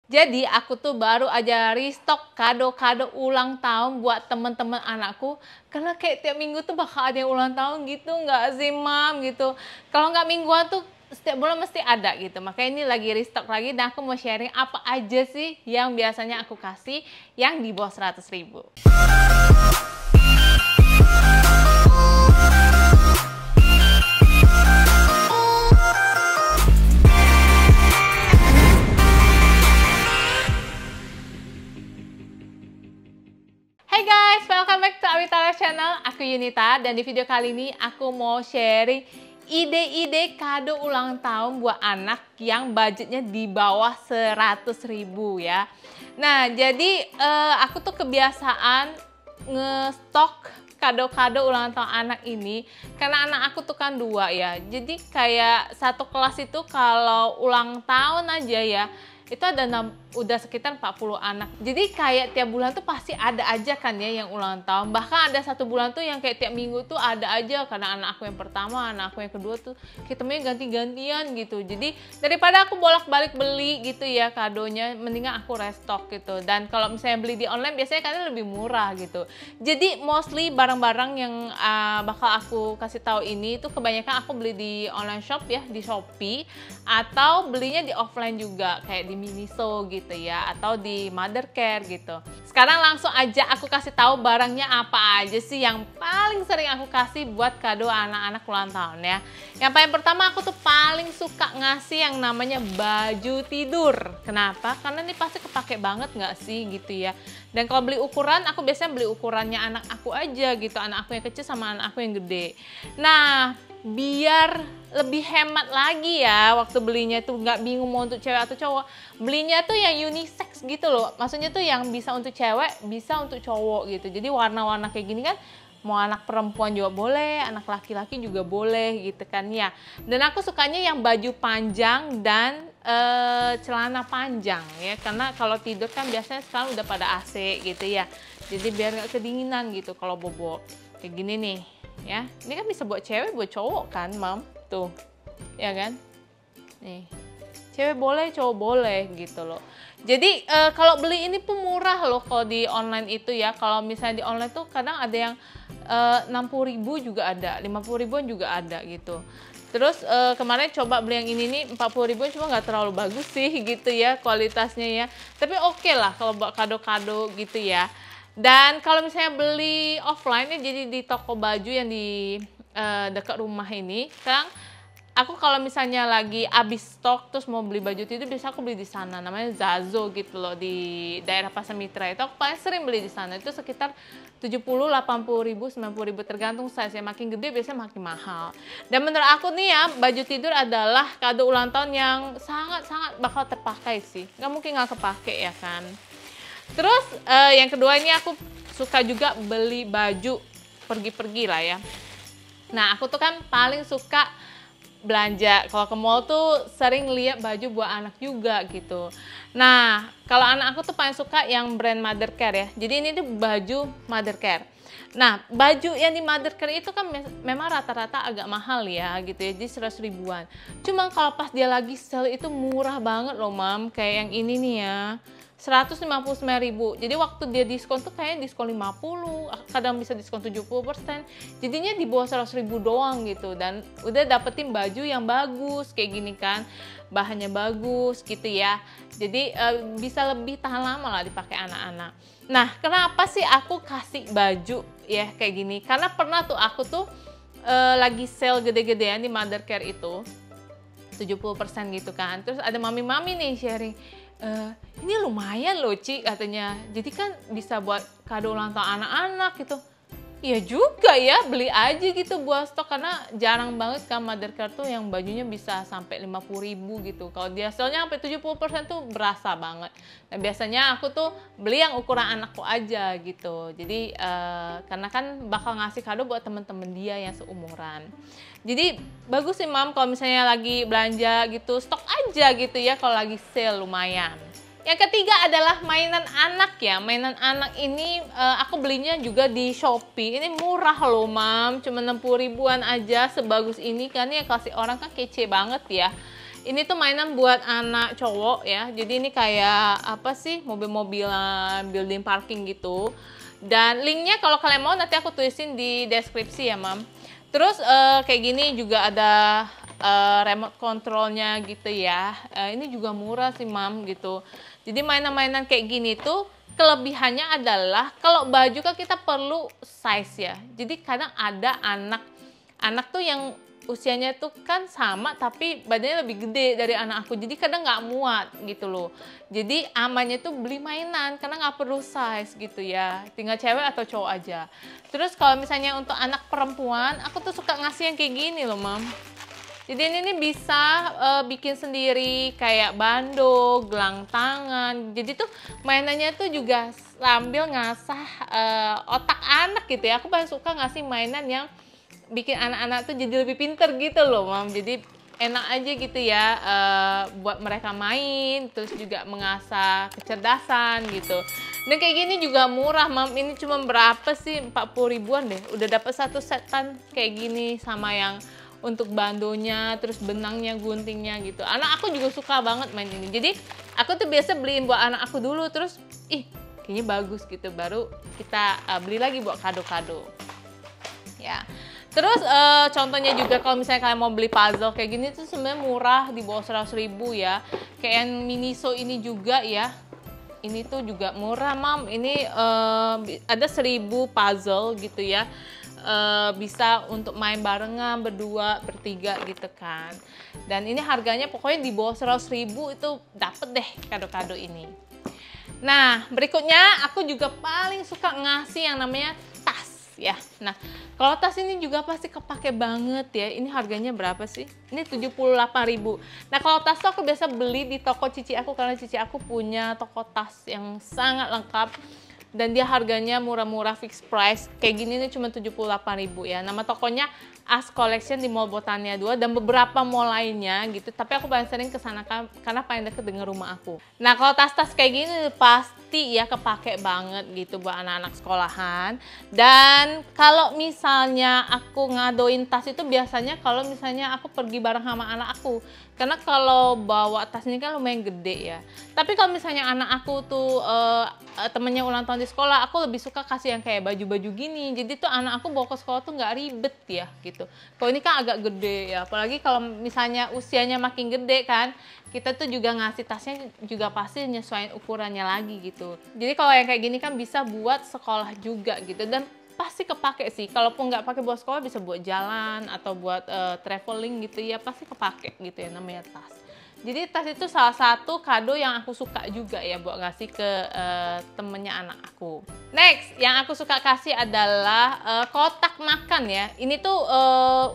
Jadi aku tuh baru aja restock kado-kado ulang tahun buat temen-temen anakku. Karena kayak tiap minggu tuh bakal ada yang ulang tahun gitu, nggak sih Mam gitu. Kalau nggak mingguan tuh setiap bulan mesti ada gitu. Makanya ini lagi restock lagi dan aku mau sharing apa aja sih yang biasanya aku kasih yang di bawah 100.000. Hey guys, welcome back to Awitara Channel. Aku Yunita dan di video kali ini aku mau sharing ide-ide kado ulang tahun buat anak yang budgetnya di bawah 100.000 ya. Nah, jadi aku tuh kebiasaan ngestok kado-kado ulang tahun anak ini karena anak aku tuh kan 2 ya. Jadi kayak satu kelas itu kalau ulang tahun aja ya itu ada udah sekitar 40 anak. Jadi kayak tiap bulan tuh pasti ada aja kan ya yang ulang tahun. Bahkan ada satu bulan tuh yang kayak tiap minggu tuh ada aja karena anak aku yang pertama, anak aku yang kedua tuh ketemunya ganti-gantian gitu. Jadi daripada aku bolak-balik beli gitu ya kadonya, mendingan aku restock gitu. Dan kalau misalnya beli di online biasanya kan lebih murah gitu. Jadi mostly barang-barang yang bakal aku kasih tahu ini tuh kebanyakan aku beli di online shop ya, di Shopee atau belinya di offline juga kayak di Miniso gitu ya, atau di Mothercare gitu. Sekarang langsung aja aku kasih tahu barangnya apa aja sih yang paling sering aku kasih buat kado anak-anak ulang tahun ya. Yang paling pertama aku tuh paling suka ngasih yang namanya baju tidur. Kenapa? Karena ini pasti kepake banget nggak sih gitu ya. Dan kalau beli ukuran, aku biasanya beli ukurannya anak aku aja gitu. Anak aku yang kecil sama anak aku yang gede. Nah, biar lebih hemat lagi ya waktu belinya tuh nggak bingung mau untuk cewek atau cowok, belinya tuh yang unisex gitu loh, maksudnya tuh yang bisa untuk cewek bisa untuk cowok gitu. Jadi warna-warna kayak gini kan mau anak perempuan juga boleh, anak laki-laki juga boleh gitu kan ya. Dan aku sukanya yang baju panjang dan celana panjang ya, karena kalau tidur kan biasanya sekarang udah pada AC gitu ya, jadi biar nggak kedinginan gitu kalau bobo kayak gini nih ya. Ini kan bisa buat cewek buat cowok kan Mam, tuh ya kan, nih cewek boleh cowok boleh gitu loh. Jadi kalau beli ini pun murah loh kalau di online itu ya. Kalau misalnya di online tuh kadang ada yang 60.000 juga ada, 50.000-an juga ada gitu. Terus kemarin coba beli yang ini nih 40.000-an, cuma nggak terlalu bagus sih gitu ya kualitasnya ya. Tapi oke lah kalau buat kado-kado gitu ya. Dan kalau misalnya beli offline ya, jadi di toko baju yang di dekat rumah ini, sekarang aku kalau misalnya lagi habis stok terus mau beli baju tidur, biasa aku beli di sana, namanya Zazo gitu loh, di daerah Pasar Mitra itu aku paling sering beli di sana. Itu sekitar 70, 80.000, 90.000 tergantung size ya, makin gede biasanya makin mahal. Dan menurut aku nih ya, baju tidur adalah kado ulang tahun yang sangat-sangat bakal terpakai sih, nggak mungkin nggak kepake ya kan. Terus yang kedua ini aku suka juga beli baju pergi-pergi lah ya. Nah aku tuh kan paling suka belanja kalau ke mall tuh sering lihat baju buat anak juga gitu. Nah kalau anak aku tuh paling suka yang brand Mothercare ya. Jadi ini tuh baju Mothercare. Nah baju yang di Mothercare itu kan memang rata-rata agak mahal ya gitu ya, jadi 100 ribuan. Cuma kalau pas dia lagi sale itu murah banget loh Mam, kayak yang ini nih ya, 159.000. Jadi waktu dia diskon tuh kayaknya diskon 50, kadang bisa diskon 70%. Jadinya di bawah 100.000 doang gitu. Dan udah dapetin baju yang bagus kayak gini kan, bahannya bagus gitu ya. Jadi bisa lebih tahan lama lah dipakai anak-anak. Nah kenapa sih aku kasih baju ya kayak gini? Karena pernah tuh aku tuh lagi sale gede-gedean di Mothercare itu 70% gitu kan. Terus ada mami-mami nih sharing, ini lumayan loh Ci katanya, jadi kan bisa buat kado ulang tahun anak-anak gitu. Iya juga ya, beli aja gitu buat stok, karena jarang banget kan Mothercare tuh yang bajunya bisa sampai 50.000 gitu. Kalau dia sale-nya sampai 70% tuh berasa banget. Nah biasanya aku tuh beli yang ukuran anakku aja gitu. Jadi karena kan bakal ngasih kado buat temen-temen dia yang seumuran. Jadi bagus sih Mam kalau misalnya lagi belanja gitu, stok aja gitu ya kalau lagi sale lumayan. Yang ketiga adalah mainan anak ya. Mainan anak ini aku belinya juga di Shopee. Ini murah loh Mam, cuma 60 ribuan aja. Sebagus ini kan ya, kasih orang kan kece banget ya. Ini tuh mainan buat anak cowok ya. Jadi ini kayak apa sih, mobil-mobilan building parking gitu. Dan linknya kalau kalian mau nanti aku tulisin di deskripsi ya, Mam. Terus kayak gini juga ada remote controlnya gitu ya. Ini juga murah sih, Mam, gitu. Jadi mainan-mainan kayak gini tuh kelebihannya adalah kalau baju kan kita perlu size ya. Jadi kadang ada anak tuh yang usianya tuh kan sama tapi badannya lebih gede dari anak aku. Jadi kadang nggak muat gitu loh. Jadi amannya tuh beli mainan karena nggak perlu size gitu ya. Tinggal cewek atau cowok aja. Terus kalau misalnya untuk anak perempuan, aku tuh suka ngasih yang kayak gini loh, Mam. Jadi ini nih bisa bikin sendiri kayak bando, gelang tangan. Jadi tuh mainannya tuh juga sambil ngasah otak anak gitu ya. Aku paling suka ngasih mainan yang bikin anak-anak tuh jadi lebih pinter gitu loh, Mam. Jadi enak aja gitu ya buat mereka main, terus juga mengasah kecerdasan gitu. Dan kayak gini juga murah, Mam. Ini cuma berapa sih? 40 ribuan deh. Udah dapet satu setan kayak gini sama yang untuk bandonya, terus benangnya, guntingnya gitu. Anak aku juga suka banget main ini. Jadi aku tuh biasa beliin buat anak aku dulu, terus kayaknya bagus gitu. Baru kita beli lagi buat kado-kado. Ya. Terus contohnya juga kalau misalnya kalian mau beli puzzle kayak gini tuh sebenarnya murah, di bawah 100 ribu ya. Kayak yang Miniso ini juga ya. Ini tuh juga murah, Mam. Ini ada 1000 puzzle gitu ya. Bisa untuk main barengan, berdua, bertiga gitu kan. Dan ini harganya pokoknya di bawah 100 ribu itu dapet deh kado-kado ini. Nah, berikutnya aku juga paling suka ngasih yang namanya tas ya. Nah, kalau tas ini juga pasti kepake banget ya. Ini harganya berapa sih? Ini 78 ribu. Nah, kalau tas tuh aku biasa beli di toko cici aku karena cici aku punya toko tas yang sangat lengkap. Dan dia harganya murah-murah, fixed price. Kayak gini nih cuma 78 ribu ya. Nama tokonya As Collection di Mall Botania 2 dan beberapa mall lainnya gitu. Tapi aku paling sering kesana karena paling deket dengan rumah aku. Nah, kalau tas-tas kayak gini pasti ya kepake banget gitu buat anak-anak sekolahan. Dan kalau misalnya aku ngadoin tas itu biasanya kalau misalnya aku pergi bareng sama anak aku. Karena kalau bawa tas ini kan lumayan gede ya. Tapi kalau misalnya anak aku tuh temennya ulang tahun di sekolah, aku lebih suka kasih yang kayak baju-baju gini. Jadi tuh anak aku bawa ke sekolah tuh nggak ribet ya gitu. Kalau ini kan agak gede ya. Apalagi kalau misalnya usianya makin gede kan, kita tuh juga ngasih tasnya juga pasti nyesuaiin ukurannya lagi gitu. Jadi kalau yang kayak gini kan bisa buat sekolah juga gitu. Dan pasti kepake sih, kalaupun nggak pakai buat sekolah bisa buat jalan atau buat traveling gitu ya, pasti kepake gitu ya namanya tas. Jadi tas itu salah satu kado yang aku suka juga ya buat ngasih ke temennya anak aku. Next, yang aku suka kasih adalah kotak makan ya. Ini tuh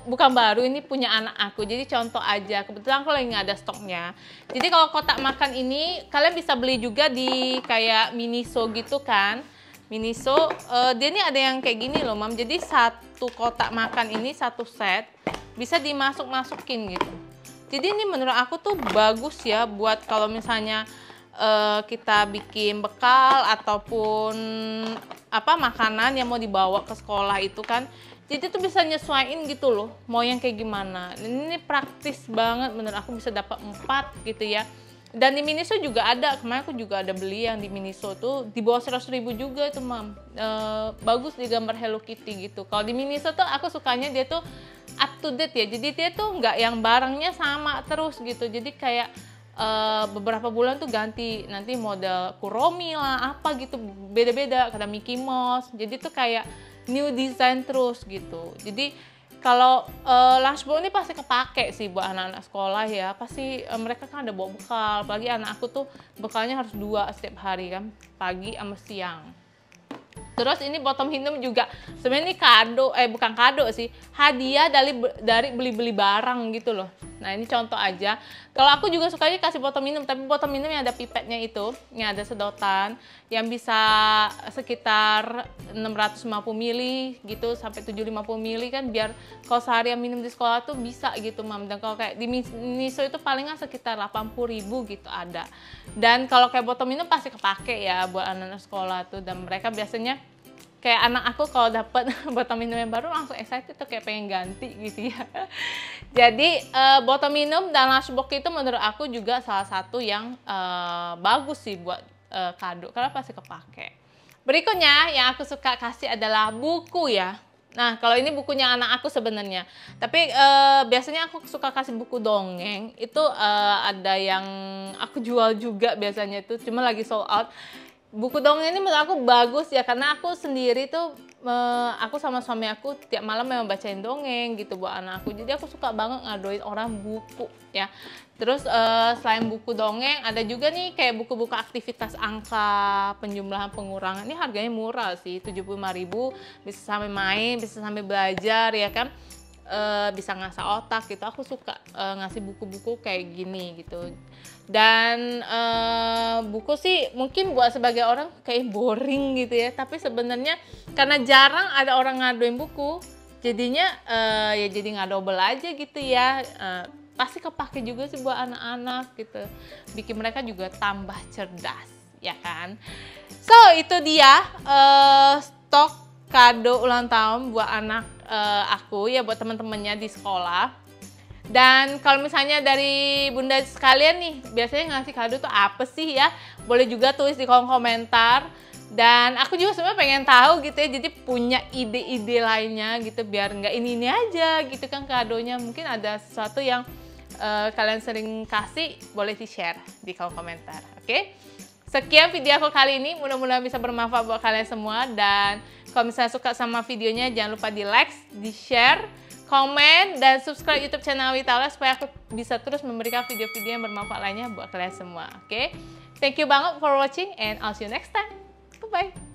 bukan baru, ini punya anak aku. Jadi contoh aja, kebetulan aku lagi nggak ada stoknya. Jadi kalau kotak makan ini kalian bisa beli juga di kayak Miniso gitu kan. Miniso, dia ini ada yang kayak gini loh, Mam. Jadi satu kotak makan ini satu set bisa dimasuk-masukin gitu. Jadi ini menurut aku tuh bagus ya buat kalau misalnya kita bikin bekal ataupun apa makanan yang mau dibawa ke sekolah itu kan. Jadi tuh bisa nyesuaiin gitu loh, mau yang kayak gimana. Ini praktis banget menurut aku, bisa dapat 4 gitu ya. Dan di Miniso juga ada, kemarin aku juga ada beli yang di Miniso tuh di bawah 100 ribu juga itu, Mam. Bagus di gambar Hello Kitty gitu. Kalau di Miniso tuh aku sukanya dia tuh up to date ya. Jadi dia tuh nggak yang barangnya sama terus gitu. Jadi kayak beberapa bulan tuh ganti, nanti model Kuromi lah, apa gitu, beda-beda. Kadang Mickey Mouse. Jadi tuh kayak new design terus gitu. Jadi kalau lunchbox ini pasti kepake sih buat anak-anak sekolah ya. Pasti mereka kan ada bawa bekal. Apalagi anak aku tuh bekalnya harus 2 setiap hari kan. Pagi sama siang. Terus ini botol minum juga. Sebenarnya ini kado, bukan kado sih. Hadiah dari beli-beli barang gitu loh. Nah ini contoh aja. Kalau aku juga sukanya kasih botol minum. Tapi botol minum yang ada pipetnya itu. Yang ada sedotan. Yang bisa sekitar 650 ml gitu. Sampai 750 ml kan. Biar kalau seharian minum di sekolah tuh bisa gitu, Mam. Dan kalau kayak di Miniso itu palingan sekitar 80.000 gitu ada. Dan kalau kayak botol minum pasti kepake ya buat anak-anak sekolah tuh. Dan mereka biasanya kayak anak aku kalau dapat botol minum yang baru langsung excited tuh, kayak pengen ganti gitu ya. Jadi botol minum dan lunchbox itu menurut aku juga salah satu yang bagus sih buat kado, karena pasti kepake. Berikutnya yang aku suka kasih adalah buku ya. Nah, kalau ini bukunya anak aku sebenarnya. Tapi biasanya aku suka kasih buku dongeng. Itu ada yang aku jual juga biasanya itu, cuma lagi sold out. Buku dongeng ini menurut aku bagus ya, karena aku sendiri tuh aku sama suami aku tiap malam memang bacain dongeng gitu buat anak aku. Jadi aku suka banget ngadoin orang buku ya. Terus selain buku dongeng ada juga nih kayak buku-buku aktivitas angka, penjumlahan, pengurangan. Ini harganya murah sih, 75.000, bisa sampai main, bisa sampai belajar ya kan. Bisa ngasah otak gitu. Aku suka ngasih buku-buku kayak gini gitu. Dan buku sih mungkin buat sebagai orang kayak boring gitu ya, tapi sebenarnya karena jarang ada orang ngadoin buku, jadinya ya jadi ngadobel aja gitu ya. Pasti kepake juga sih buat anak-anak gitu, bikin mereka juga tambah cerdas ya kan. So itu dia stok kado ulang tahun buat anak aku ya, buat teman-temannya di sekolah. Dan kalau misalnya dari bunda sekalian nih, biasanya ngasih kado tuh apa sih ya? Boleh juga tulis di kolom komentar. Dan aku juga sebenarnya pengen tahu gitu ya, jadi punya ide-ide lainnya gitu, biar nggak ini aja gitu kan kadonya. Mungkin ada sesuatu yang kalian sering kasih, boleh di-share di kolom komentar, oke? Sekian video aku kali ini, mudah-mudahan bisa bermanfaat buat kalian semua. Dan kalau misalnya suka sama videonya, jangan lupa di-like, di-share, komen, dan subscribe YouTube channel Awitaula supaya aku bisa terus memberikan video-video yang bermanfaat lainnya buat kalian semua. Oke? Thank you banget for watching and I'll see you next time. Bye-bye.